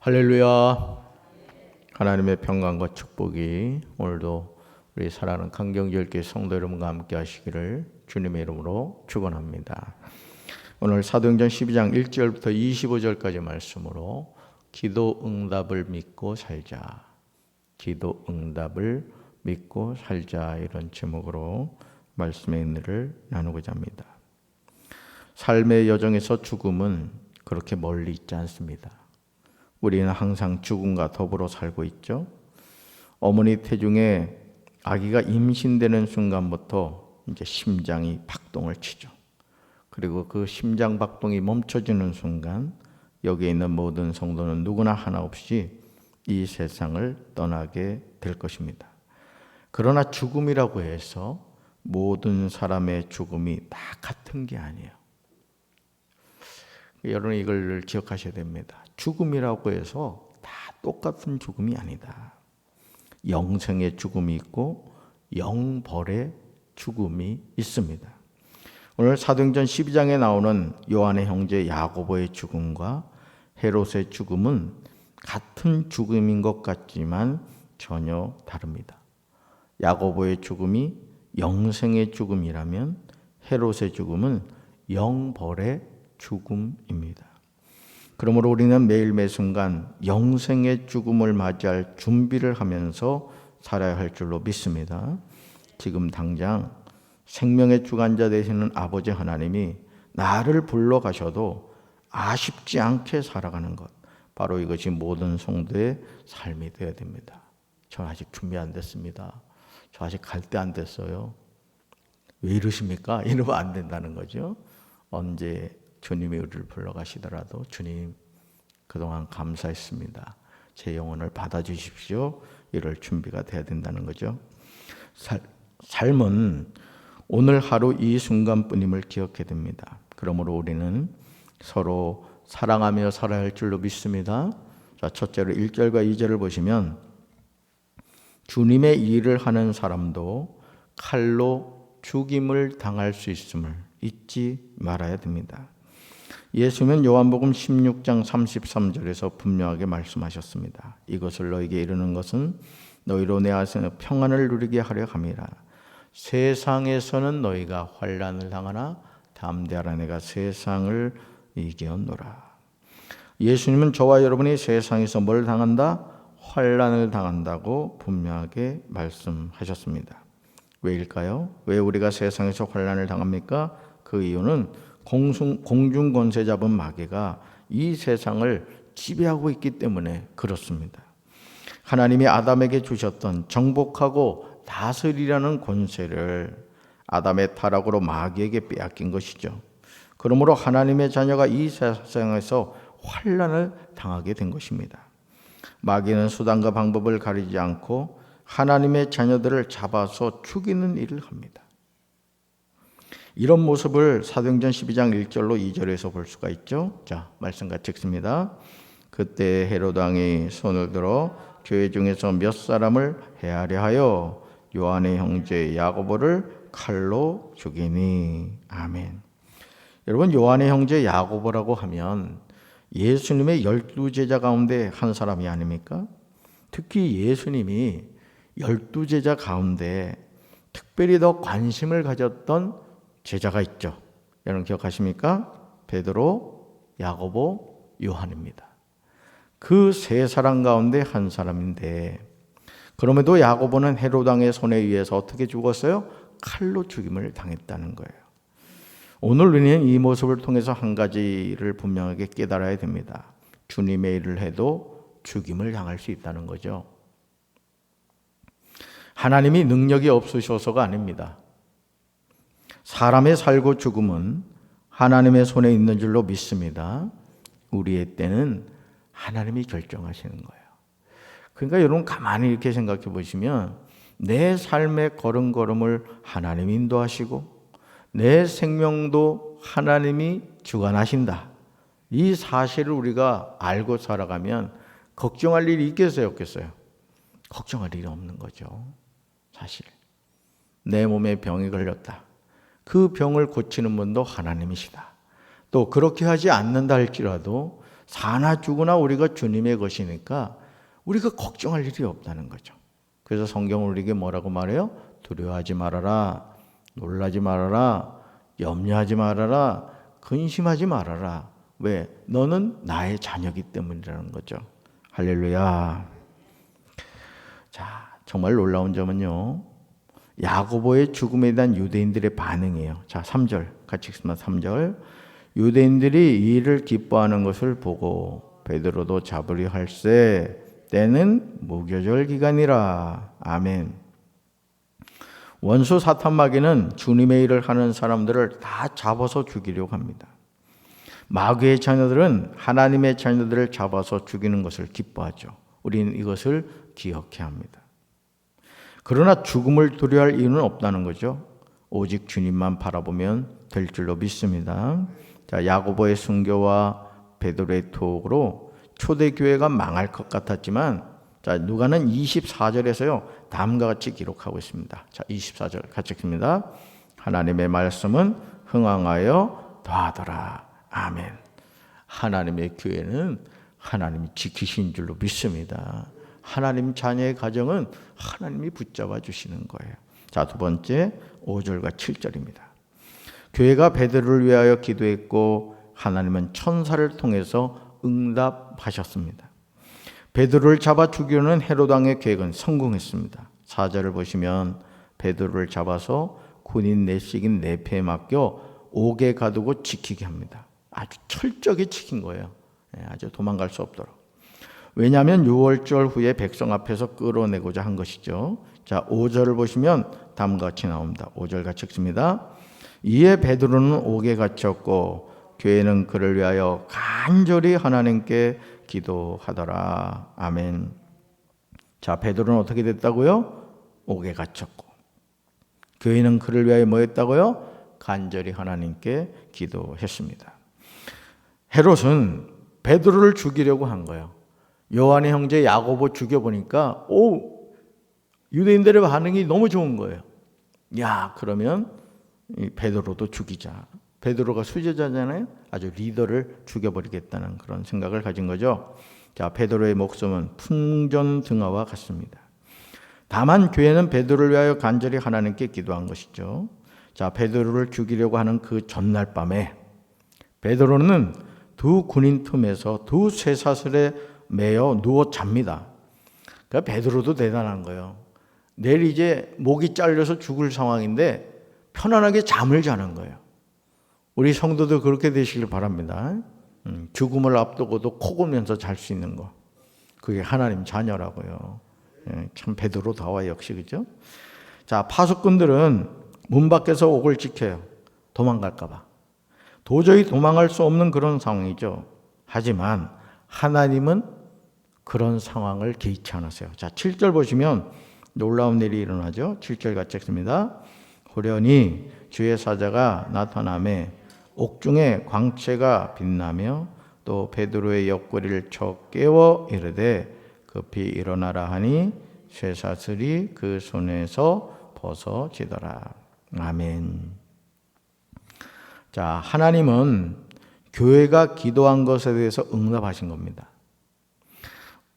할렐루야. 하나님의 평강과 축복이 오늘도 우리 사랑하는 강경절교회 성도 여러분과 함께 하시기를 주님의 이름으로 축원합니다. 오늘 사도행전 12장 1절부터 25절까지 말씀으로 기도 응답을 믿고 살자. 기도 응답을 믿고 살자, 이런 제목으로 말씀의 은혜를 나누고자 합니다. 삶의 여정에서 죽음은 그렇게 멀리 있지 않습니다. 우리는 항상 죽음과 더불어 살고 있죠. 어머니 태중에 아기가 임신되는 순간부터 이제 심장이 박동을 치죠. 그리고 그 심장 박동이 멈춰지는 순간 여기에 있는 모든 성도는 누구나 하나 없이 이 세상을 떠나게 될 것입니다. 그러나 죽음이라고 해서 모든 사람의 죽음이 다 같은 게 아니에요. 여러분 이걸 기억하셔야 됩니다. 죽음이라고 해서 다 똑같은 죽음이 아니다. 영생의 죽음이 있고 영벌의 죽음이 있습니다. 오늘 사도행전 12장에 나오는 요한의 형제 야고보의 죽음과 헤롯의 죽음은 같은 죽음인 것 같지만 전혀 다릅니다. 야고보의 죽음이 영생의 죽음이라면 헤롯의 죽음은 영벌의 죽음입니다. 그러므로 우리는 매일 매 순간 영생의 죽음을 맞이할 준비를 하면서 살아야 할 줄로 믿습니다. 지금 당장 생명의 주관자 되시는 아버지 하나님이 나를 불러가셔도 아쉽지 않게 살아가는 것, 바로 이것이 모든 성도의 삶이 되어야 됩니다. 저 아직 준비 안 됐습니다. 저 아직 갈 때 안 됐어요. 왜 이러십니까? 이러면 안 된다는 거죠. 언제 주님이 우리를 불러가시더라도 주님 그동안 감사했습니다. 제 영혼을 받아주십시오. 이럴 준비가 돼야 된다는 거죠. 삶은 오늘 하루 이 순간뿐임을 기억해야 됩니다. 그러므로 우리는 서로 사랑하며 살아야 할 줄로 믿습니다. 자, 첫째로 1절과 2절을 보시면 주님의 일을 하는 사람도 칼로 죽임을 당할 수 있음을 잊지 말아야 됩니다. 예수님은 요한복음 16장 33절에서 분명하게 말씀하셨습니다. 이것을 너에게 이르는 것은 너희로 내 안에서 평안을 누리게 하려 함이라. 세상에서는 너희가 환난을 당하나 담대하라, 내가 세상을 이겼노라. 예수님은 저와 여러분이 세상에서 뭘 당한다? 환난을 당한다고 분명하게 말씀하셨습니다. 왜일까요? 왜 우리가 세상에서 환난을 당합니까? 그 이유는 공중권세 잡은 마귀가 이 세상을 지배하고 있기 때문에 그렇습니다. 하나님이 아담에게 주셨던 정복하고 다스리라는 권세를 아담의 타락으로 마귀에게 빼앗긴 것이죠. 그러므로 하나님의 자녀가 이 세상에서 환난을 당하게 된 것입니다. 마귀는 수단과 방법을 가리지 않고 하나님의 자녀들을 잡아서 죽이는 일을 합니다. 이런 모습을 사도행전 12장 1절로 2절에서 볼 수가 있죠. 자, 말씀 같이 읽습니다. 그때 헤롯 왕이 손을 들어 교회 중에서 몇 사람을 해하려 하여 요한의 형제 야고보를 칼로 죽이니. 아멘. 여러분, 요한의 형제 야고보라고 하면 예수님의 12제자 가운데 한 사람이 아닙니까? 특히 예수님이 12제자 가운데 특별히 더 관심을 가졌던 제자가 있죠. 여러분 기억하십니까? 베드로, 야고보, 요한입니다. 그 세 사람 가운데 한 사람인데, 그럼에도 야고보는 헤롯 왕의 손에 의해서 어떻게 죽었어요? 칼로 죽임을 당했다는 거예요. 오늘 우리는 이 모습을 통해서 한 가지를 분명하게 깨달아야 됩니다. 주님의 일을 해도 죽임을 당할 수 있다는 거죠. 하나님이 능력이 없으셔서가 아닙니다. 사람의 살고 죽음은 하나님의 손에 있는 줄로 믿습니다. 우리의 때는 하나님이 결정하시는 거예요. 그러니까 여러분 가만히 이렇게 생각해 보시면 내 삶의 걸음걸음을 하나님이 인도하시고 내 생명도 하나님이 주관하신다. 이 사실을 우리가 알고 살아가면 걱정할 일이 있겠어요, 없겠어요? 걱정할 일이 없는 거죠. 사실 내 몸에 병이 걸렸다. 그 병을 고치는 분도 하나님이시다. 또 그렇게 하지 않는다 할지라도 사나 죽으나 우리가 주님의 것이니까 우리가 걱정할 일이 없다는 거죠. 그래서 성경은 우리에게 뭐라고 말해요? 두려워하지 말아라, 놀라지 말아라, 염려하지 말아라, 근심하지 말아라. 왜? 너는 나의 자녀이기 때문이라는 거죠. 할렐루야. 자, 정말 놀라운 점은요, 야고보의 죽음에 대한 유대인들의 반응이에요. 자, 3절 같이 읽습니다. 3절. 유대인들이 이 일을 기뻐하는 것을 보고 베드로도 잡으려 할세 때는 무교절 기간이라. 아멘. 원수 사탄 마귀는 주님의 일을 하는 사람들을 다 잡아서 죽이려고 합니다. 마귀의 자녀들은 하나님의 자녀들을 잡아서 죽이는 것을 기뻐하죠. 우리는 이것을 기억해야 합니다. 그러나 죽음을 두려워할 이유는 없다는 거죠. 오직 주님만 바라보면 될 줄로 믿습니다. 자, 야고보의 순교와 베드로의 투옥으로 초대교회가 망할 것 같았지만, 자, 누가는 24절에서요 다음과 같이 기록하고 있습니다. 자, 24절 같이 읽습니다. 하나님의 말씀은 흥왕하여 더하더라. 아멘. 하나님의 교회는 하나님이 지키신 줄로 믿습니다. 하나님 자녀의 가정은 하나님이 붙잡아 주시는 거예요. 자, 두 번째 5절과 7절입니다. 교회가 베드로를 위하여 기도했고 하나님은 천사를 통해서 응답하셨습니다. 베드로를 잡아 죽이려는 헤롯 왕의 계획은 성공했습니다. 4절을 보시면 베드로를 잡아서 군인 내식인 네페에 맡겨 옥에 가두고 지키게 합니다. 아주 철저하게 지킨 거예요. 아주 도망갈 수 없도록. 왜냐하면 6월절 후에 백성 앞에서 끌어내고자 한 것이죠. 자, 5절을 보시면 다음과 같이 나옵니다. 5절 같이 읽습니다. 이에 베드로는 옥에 갇혔고 교회는 그를 위하여 간절히 하나님께 기도하더라. 아멘. 자, 베드로는 어떻게 됐다고요? 옥에 갇혔고 교회는 그를 위하여 뭐 했다고요? 간절히 하나님께 기도했습니다. 헤롯은 베드로를 죽이려고 한 거예요. 요한의 형제 야고보 죽여보니까 유대인들의 반응이 너무 좋은 거예요. 야, 그러면 베드로도 죽이자. 베드로가 수제자잖아요. 아주 리더를 죽여버리겠다는 그런 생각을 가진 거죠. 자, 베드로의 목숨은 풍전등화와 같습니다. 다만 교회는 베드로를 위하여 간절히 하나님께 기도한 것이죠. 자, 베드로를 죽이려고 하는 그 전날 밤에 베드로는 두 군인 틈에서 두 쇠사슬에 매여 누워 잡니다. 그러니까 베드로도 대단한 거예요. 내일 이제 목이 잘려서 죽을 상황인데 편안하게 잠을 자는 거예요. 우리 성도도 그렇게 되시길 바랍니다. 죽음을 앞두고도 코 고면서 잘 수 있는 거. 그게 하나님 자녀라고요. 참 베드로다워 역시, 그죠? 자, 파수꾼들은 문 밖에서 옥을 지켜요. 도망갈까 봐. 도저히 도망갈 수 없는 그런 상황이죠. 하지만 하나님은 그런 상황을 개의치 않으세요. 자, 7절 보시면 놀라운 일이 일어나죠. 7절 같이 읽습니다. 호련히 주의 사자가 나타나매 옥중에 광채가 빛나며 또 베드로의 옆구리를 쳐 깨워 이르되 급히 일어나라 하니 쇠사슬이 그 손에서 벗어지더라. 아멘. 자, 하나님은 교회가 기도한 것에 대해서 응답하신 겁니다.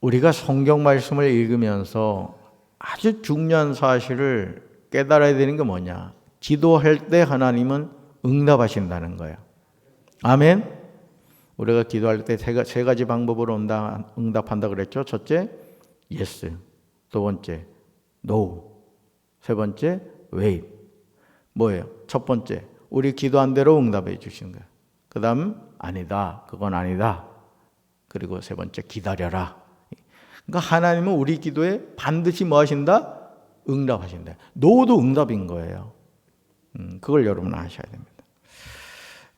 우리가 성경 말씀을 읽으면서 아주 중요한 사실을 깨달아야 되는 게 뭐냐? 기도할 때 하나님은 응답하신다는 거예요. 아멘. 우리가 기도할 때 세 가지 방법으로 응답한다 그랬죠. 첫째, yes. 두 번째, no. 세 번째, wait. 뭐예요? 첫 번째, 우리 기도한 대로 응답해 주시는 거예요. 그 다음, 아니다. 그건 아니다. 그리고 세 번째, 기다려라. 그러니까 하나님은 우리 기도에 반드시 뭐 하신다? 응답하신다. 노도 응답인 거예요. 그걸 여러분 아셔야 됩니다.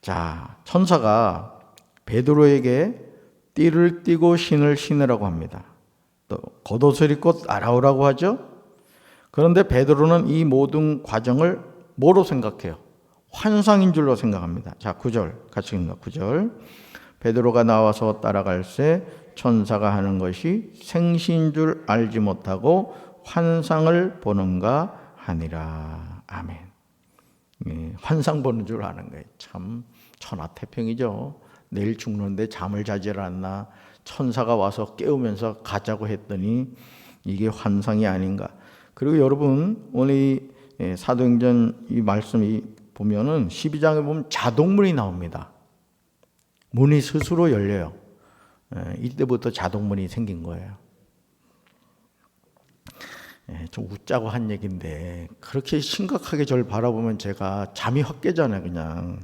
자, 천사가 베드로에게 띠를 띠고 신을 신으라고 합니다. 또 겉옷을 입고 따라오라고 하죠. 그런데 베드로는 이 모든 과정을 뭐로 생각해요? 환상인 줄로 생각합니다. 자, 9절 같이 읽습니다. 9절. 베드로가 나와서 따라갈새 천사가 하는 것이 생시인 줄 알지 못하고 환상을 보는가 하니라. 아멘. 환상 보는 줄 아는 거예요. 참 천하태평이죠. 내일 죽는데 잠을 자질 않나. 천사가 와서 깨우면서 가자고 했더니 이게 환상이 아닌가. 그리고 여러분 오늘 이 사도행전 이 말씀이 보면은 12장에 보면 자동문이 나옵니다. 문이 스스로 열려요. 이때부터 자동문이 생긴 거예요. 좀 웃자고 한 얘기인데 그렇게 심각하게 저를 바라보면 제가 잠이 확 깨잖아요, 그냥.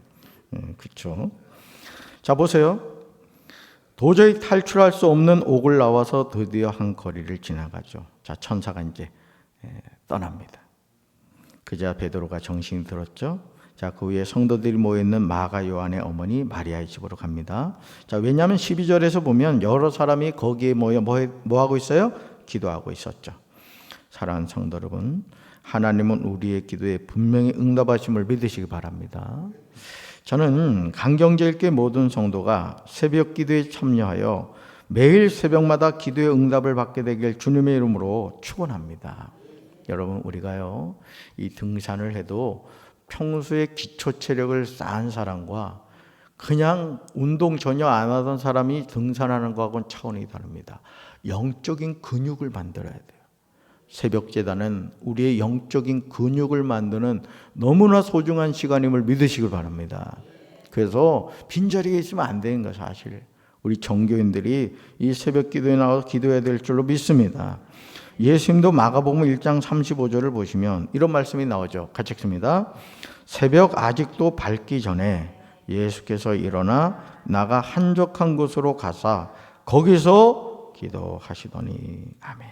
그렇죠? 자, 보세요. 도저히 탈출할 수 없는 옥을 나와서 드디어 한 거리를 지나가죠. 자, 천사가 이제 떠납니다. 그자 베드로가 정신이 들었죠. 자, 그 위에 성도들이 모여있는 마가 요한의 어머니 마리아의 집으로 갑니다. 자, 왜냐하면 12절에서 보면 여러 사람이 거기에 모여 뭐 하고 있어요? 기도하고 있었죠. 사랑하는 성도 여러분, 하나님은 우리의 기도에 분명히 응답하심을 믿으시기 바랍니다. 저는 강경제일교회 모든 성도가 새벽 기도에 참여하여 매일 새벽마다 기도의 응답을 받게 되길 주님의 이름으로 축원합니다. 여러분, 우리가요 이 등산을 해도 평소에 기초 체력을 쌓은 사람과 그냥 운동 전혀 안 하던 사람이 등산하는 거하고는 차원이 다릅니다. 영적인 근육을 만들어야 돼요. 새벽 제단은 우리의 영적인 근육을 만드는 너무나 소중한 시간임을 믿으시길 바랍니다. 그래서 빈자리에 있으면 안 되는 거예요, 사실. 우리 정교인들이 이 새벽 기도에 나와서 기도해야 될 줄로 믿습니다. 예수님도 마가복음 1장 35절을 보시면 이런 말씀이 나오죠. 같이 읽습니다. 새벽 아직도 밝기 전에 예수께서 일어나 나가 한적한 곳으로 가사 거기서 기도하시더니. 아멘.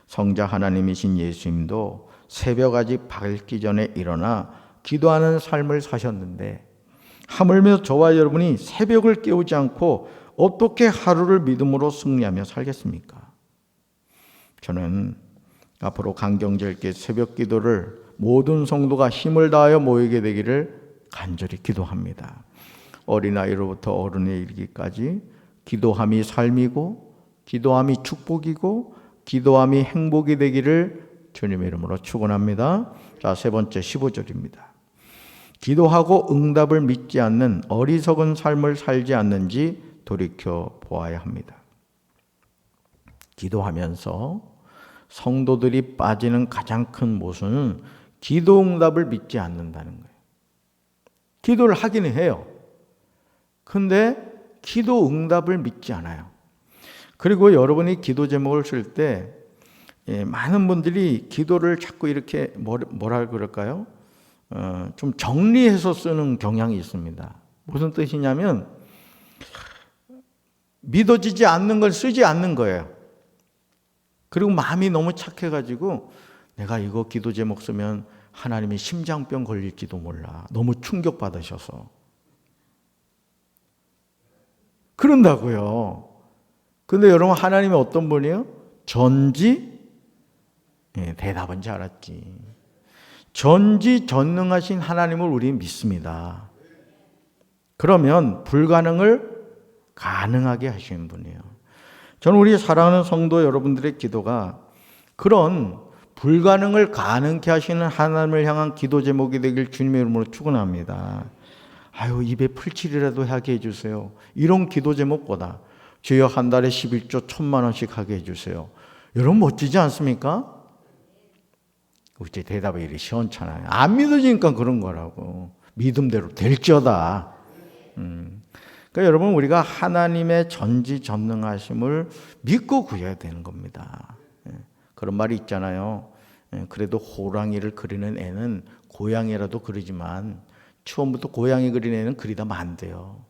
성자 하나님이신 예수님도 새벽 아직 밝기 전에 일어나 기도하는 삶을 사셨는데 하물며 저와 여러분이 새벽을 깨우지 않고 어떻게 하루를 믿음으로 승리하며 살겠습니까? 저는 앞으로 강경제일교회 새벽 기도를 모든 성도가 힘을 다하여 모이게 되기를 간절히 기도합니다. 어린아이로부터 어른에 이르기까지 기도함이 삶이고 기도함이 축복이고 기도함이 행복이 되기를 주님의 이름으로 축원합니다. 자, 세 번째 15절입니다. 기도하고 응답을 믿지 않는 어리석은 삶을 살지 않는지 돌이켜 보아야 합니다. 기도하면서 성도들이 빠지는 가장 큰 모순은 기도 응답을 믿지 않는다는 거예요. 기도를 하기는 해요. 근데 기도 응답을 믿지 않아요. 그리고 여러분이 기도 제목을 쓸 때 많은 분들이 기도를 자꾸 이렇게 뭐라 그럴까요? 좀 정리해서 쓰는 경향이 있습니다. 무슨 뜻이냐면 믿어지지 않는 걸 쓰지 않는 거예요. 그리고 마음이 너무 착해가지고 내가 이거 기도 제목 쓰면 하나님이 심장병 걸릴지도 몰라. 너무 충격받으셔서. 그런다고요. 근데 여러분, 하나님이 어떤 분이에요? 전지, 대답은 잘했지. 전지전능하신 하나님을 우리 믿습니다. 그러면 불가능을 가능하게 하시는 분이에요. 저는 우리 사랑하는 성도 여러분들의 기도가 그런 불가능을 가능케 하시는 하나님을 향한 기도 제목이 되길 주님의 이름으로 축원합니다. 아유, 입에 풀칠이라도 하게 해주세요. 이런 기도 제목보다 주여 한 달에 11조 1,000만 원씩 하게 해주세요. 여러분 멋지지 않습니까? 어째 대답이 이리 시원찮아요. 안 믿어지니까 그런 거라고. 믿음대로 될지어다. 그러니까 여러분, 우리가 하나님의 전지전능하심을 믿고 구해야 되는 겁니다. 그런 말이 있잖아요. 그래도 호랑이를 그리는 애는 고양이라도 그리지만 처음부터 고양이 그린 애는 그리다면 안 돼요.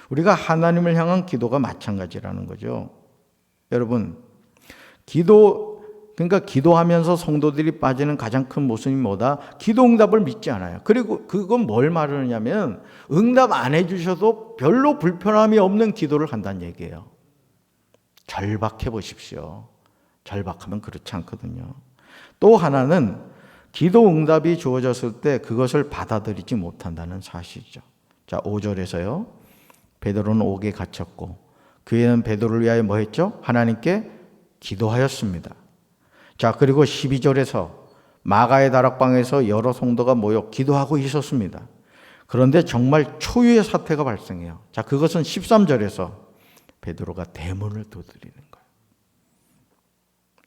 우리가 하나님을 향한 기도가 마찬가지라는 거죠. 여러분, 그러니까 기도하면서 성도들이 빠지는 가장 큰 모순이 뭐다? 기도 응답을 믿지 않아요. 그리고 그건 뭘 말하느냐면 응답 안 해주셔도 별로 불편함이 없는 기도를 한다는 얘기예요. 절박해 보십시오. 절박하면 그렇지 않거든요. 또 하나는 기도 응답이 주어졌을 때 그것을 받아들이지 못한다는 사실이죠. 자, 5절에서요. 베드로는 옥에 갇혔고 그에는 베드로를 위하여 뭐 했죠? 하나님께 기도하였습니다. 자, 그리고 12절에서 마가의 다락방에서 여러 성도가 모여 기도하고 있었습니다. 그런데 정말 초유의 사태가 발생해요. 자, 그것은 13절에서 베드로가 대문을 두드리는 거예요.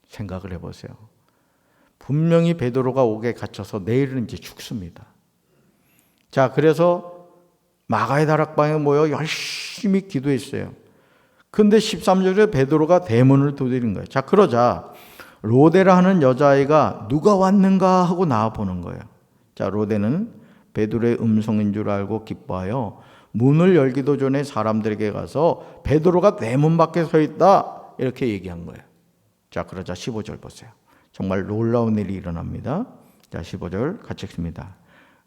생각을 해보세요. 분명히 베드로가 옥에 갇혀서 내일은 이제 죽습니다. 자, 그래서 마가의 다락방에 모여 열심히 기도했어요. 근데 13절에 베드로가 대문을 두드린 거예요. 자, 그러자 로데라 하는 여자아이가 누가 왔는가 하고 나와 보는 거예요. 자, 로데는 베드로의 음성인 줄 알고 기뻐하여 문을 열기도 전에 사람들에게 가서 베드로가 대문 밖에 서 있다 이렇게 얘기한 거예요. 자, 그러자 15절 보세요. 정말 놀라운 일이 일어납니다. 자, 15절 같이 읽습니다.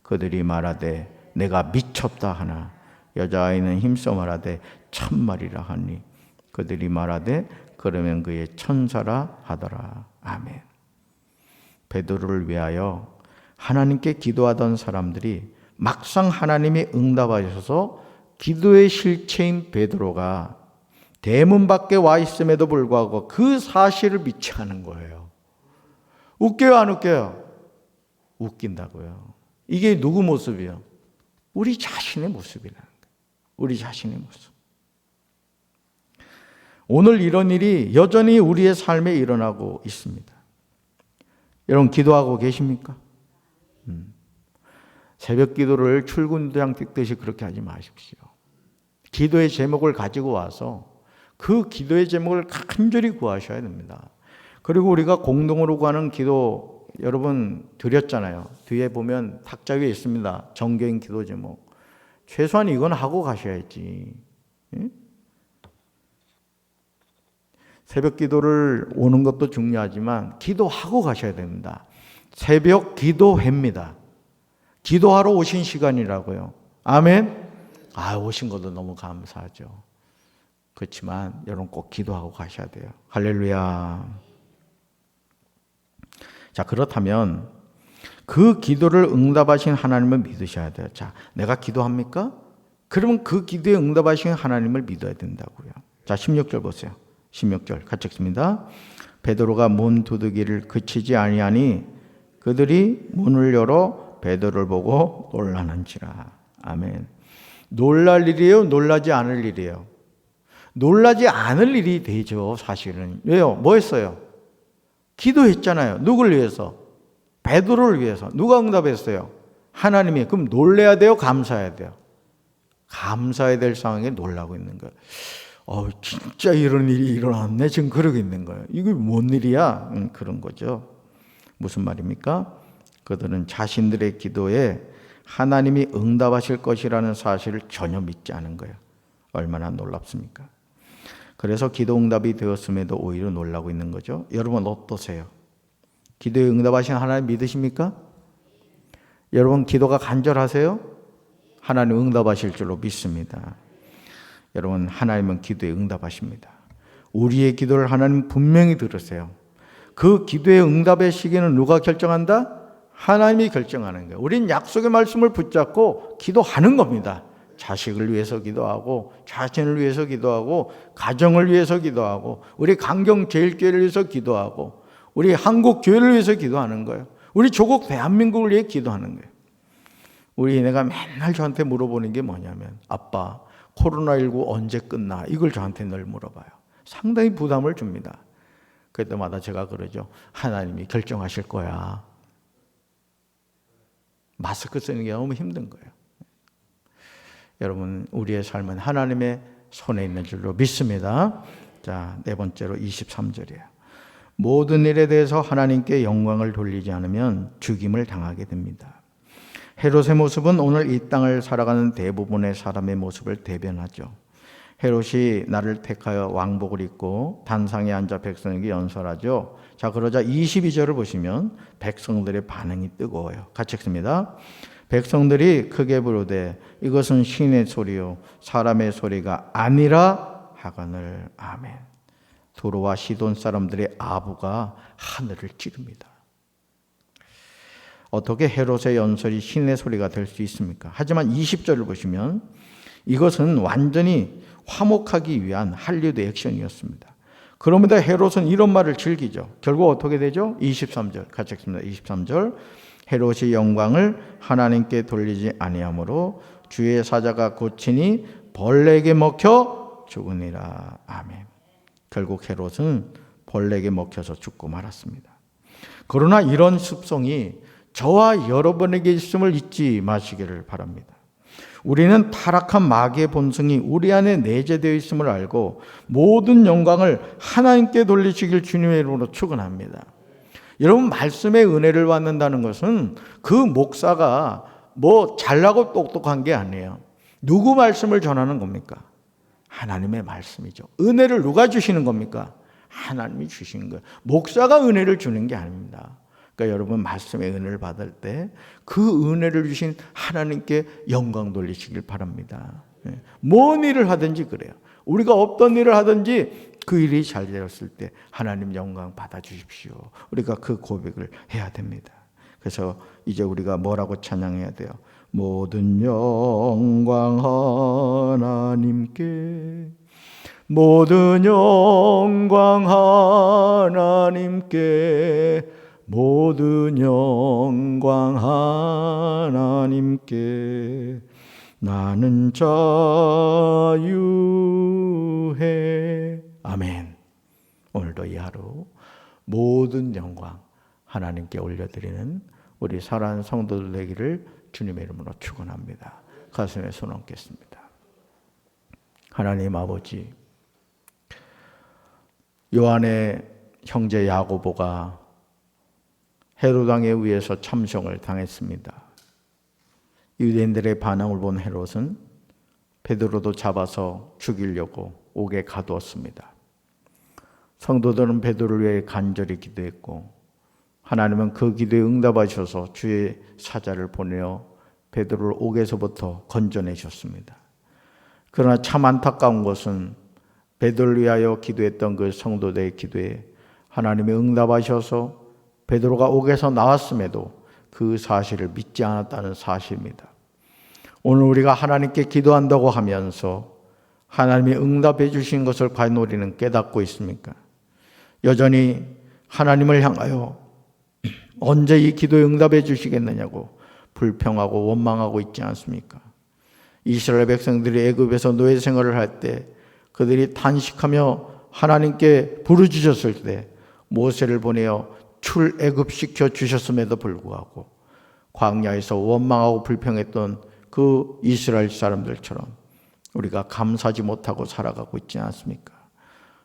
그들이 말하되 내가 미쳤다 하나 여자아이는 힘써 말하되 참말이라 하니 그들이 말하되 그러면 그의 천사라 하더라. 아멘. 베드로를 위하여 하나님께 기도하던 사람들이 막상 하나님이 응답하셔서 기도의 실체인 베드로가 대문 밖에 와 있음에도 불구하고 그 사실을 믿지 않은 거예요. 웃겨요, 안 웃겨요? 웃긴다고요. 이게 누구 모습이요? 우리 자신의 모습이라는 거예요. 우리 자신의 모습. 오늘 이런 일이 여전히 우리의 삶에 일어나고 있습니다. 여러분 기도하고 계십니까? 새벽 기도를 출근도장 찍듯이 그렇게 하지 마십시오. 기도의 제목을 가지고 와서 그 기도의 제목을 간절히 구하셔야 됩니다. 그리고 우리가 공동으로 구하는 기도 여러분 드렸잖아요. 뒤에 보면 탁자 위에 있습니다. 정교인 기도 제목. 최소한 이건 하고 가셔야지. 예? 새벽 기도를 오는 것도 중요하지만 기도하고 가셔야 됩니다. 새벽 기도회입니다. 기도하러 오신 시간이라고요. 아멘. 오신 것도 너무 감사하죠. 그렇지만 여러분 꼭 기도하고 가셔야 돼요. 할렐루야. 자, 그렇다면 그 기도를 응답하신 하나님을 믿으셔야 돼요. 자, 내가 기도합니까? 그러면 그 기도에 응답하신 하나님을 믿어야 된다고요. 자, 16절 보세요. 16절 같이 읽습니다. 베드로가 문 두드기를 그치지 아니하니 그들이 문을 열어 베드로를 보고 놀라는지라. 아멘. 놀랄 일이에요? 놀라지 않을 일이에요? 놀라지 않을 일이 되죠, 사실은. 왜요? 뭐 했어요? 기도했잖아요. 누굴 위해서? 베드로를 위해서. 누가 응답했어요? 하나님이. 그럼 놀라야 돼요? 감사해야 돼요? 감사해야 될 상황에 놀라고 있는 거예요. 진짜 이런 일이 일어났네. 지금 그러고 있는 거예요. 이게 뭔 일이야? 그런 거죠. 무슨 말입니까? 그들은 자신들의 기도에 하나님이 응답하실 것이라는 사실을 전혀 믿지 않은 거예요. 얼마나 놀랍습니까? 그래서 기도 응답이 되었음에도 오히려 놀라고 있는 거죠. 여러분 어떠세요? 기도에 응답하신 하나님 믿으십니까? 여러분 기도가 간절하세요? 하나님 응답하실 줄로 믿습니다. 여러분 하나님은 기도에 응답하십니다. 우리의 기도를 하나님 분명히 들으세요. 그 기도의 응답의 시기는 누가 결정한다? 하나님이 결정하는 거예요. 우린 약속의 말씀을 붙잡고 기도하는 겁니다. 자식을 위해서 기도하고 자신을 위해서 기도하고 가정을 위해서 기도하고 우리 강경제일교회를 위해서 기도하고 우리 한국교회를 위해서 기도하는 거예요. 우리 조국 대한민국을 위해 기도하는 거예요. 우리 애가 맨날 저한테 물어보는 게 뭐냐면 아빠 코로나19 언제 끝나? 이걸 저한테 늘 물어봐요. 상당히 부담을 줍니다. 그때마다 제가 그러죠. 하나님이 결정하실 거야. 마스크 쓰는 게 너무 힘든 거예요. 여러분 우리의 삶은 하나님의 손에 있는 줄로 믿습니다. 자, 네 번째로 23절이에요. 모든 일에 대해서 하나님께 영광을 돌리지 않으면 죽임을 당하게 됩니다. 헤롯의 모습은 오늘 이 땅을 살아가는 대부분의 사람의 모습을 대변하죠. 헤롯이 나를 택하여 왕복을 입고 단상에 앉아 백성에게 연설하죠. 자, 그러자 22절을 보시면 백성들의 반응이 뜨거워요. 같이 읽습니다. 백성들이 크게 부르되 이것은 신의 소리요 사람의 소리가 아니라 하거늘. 아멘. 두로와 시돈 사람들의 아부가 하늘을 찌릅니다. 어떻게 헤롯의 연설이 신의 소리가 될 수 있습니까? 하지만 20절을 보시면 이것은 완전히 화목하기 위한 할리우드 액션이었습니다. 그럼에도 헤롯은 이런 말을 즐기죠. 결국 어떻게 되죠? 23절 같이 읽습니다. 23절 헤롯이 영광을 하나님께 돌리지 아니하므로 주의 사자가 고치니 벌레에게 먹혀 죽으니라. 아멘. 결국 헤롯은 벌레에게 먹혀서 죽고 말았습니다. 그러나 이런 습성이 저와 여러분에게 있음을 잊지 마시기를 바랍니다. 우리는 타락한 마귀의 본성이 우리 안에 내재되어 있음을 알고 모든 영광을 하나님께 돌리시길 주님의 이름으로 축원합니다. 여러분, 말씀의 은혜를 받는다는 것은 그 목사가 뭐 잘나고 똑똑한 게 아니에요. 누구 말씀을 전하는 겁니까? 하나님의 말씀이죠. 은혜를 누가 주시는 겁니까? 하나님이 주신 거예요. 목사가 은혜를 주는 게 아닙니다. 그러니까 여러분, 말씀의 은혜를 받을 때 그 은혜를 주신 하나님께 영광 돌리시길 바랍니다. 뭔 일을 하든지 그래요. 우리가 어떤 일을 하든지 그 일이 잘 되었을 때 하나님 영광 받아주십시오. 우리가 그 고백을 해야 됩니다. 그래서 이제 우리가 뭐라고 찬양해야 돼요? 모든 영광 하나님께, 모든 영광 하나님께, 모든 영광 하나님께, 나는 자유해. 아멘. 오늘도 이 하루 모든 영광 하나님께 올려드리는 우리 사랑하는 성도들 되기를 주님의 이름으로 축원합니다. 가슴에 손 얹겠습니다. 하나님 아버지, 요한의 형제 야고보가 헤롯 왕에 의해서 참송을 당했습니다. 유대인들의 반응을 본 헤롯은 베드로도 잡아서 죽이려고 옥에 가두었습니다. 성도들은 베드로를 위해 간절히 기도했고 하나님은 그 기도에 응답하셔서 주의 사자를 보내어 베드로를 옥에서부터 건져내셨습니다. 그러나 참 안타까운 것은 베드로를 위하여 기도했던 그 성도들의 기도에 하나님이 응답하셔서 베드로가 옥에서 나왔음에도 그 사실을 믿지 않았다는 사실입니다. 오늘 우리가 하나님께 기도한다고 하면서 하나님이 응답해 주신 것을 과연 우리는 깨닫고 있습니까? 여전히 하나님을 향하여 언제 이 기도에 응답해 주시겠느냐고 불평하고 원망하고 있지 않습니까? 이스라엘 백성들이 애굽에서 노예 생활을 할 때 그들이 탄식하며 하나님께 부르짖었을 때 모세를 보내어 출애굽시켜 주셨음에도 불구하고 광야에서 원망하고 불평했던 그 이스라엘 사람들처럼 우리가 감사하지 못하고 살아가고 있지 않습니까?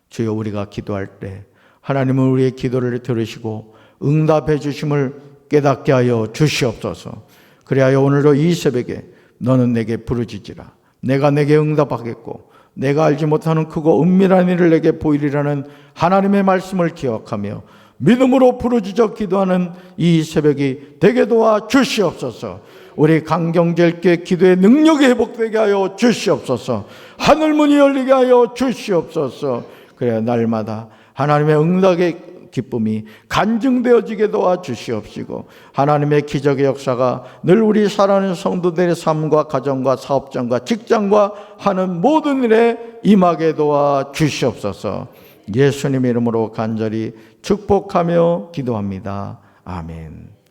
주여, 우리가 기도할 때 하나님은 우리의 기도를 들으시고 응답해 주심을 깨닫게 하여 주시옵소서. 그리하여 오늘도 이 새벽에 너는 내게 부르짖으라. 내가 내게 응답하겠고 내가 알지 못하는 크고 은밀한 일을 내게 보이리라는 하나님의 말씀을 기억하며 믿음으로 부르짖어 기도하는 이 새벽이 되게 도와 주시옵소서. 우리 강경제일교회 기도의 능력이 회복되게 하여 주시옵소서. 하늘문이 열리게 하여 주시옵소서. 그래야 날마다 하나님의 응답의 기쁨이 간증되어지게 도와주시옵시고 하나님의 기적의 역사가 늘 우리 사랑하는 성도들의 삶과 가정과 사업장과 직장과 하는 모든 일에 임하게 도와주시옵소서. 예수님 이름으로 간절히 축복하며 기도합니다. 아멘.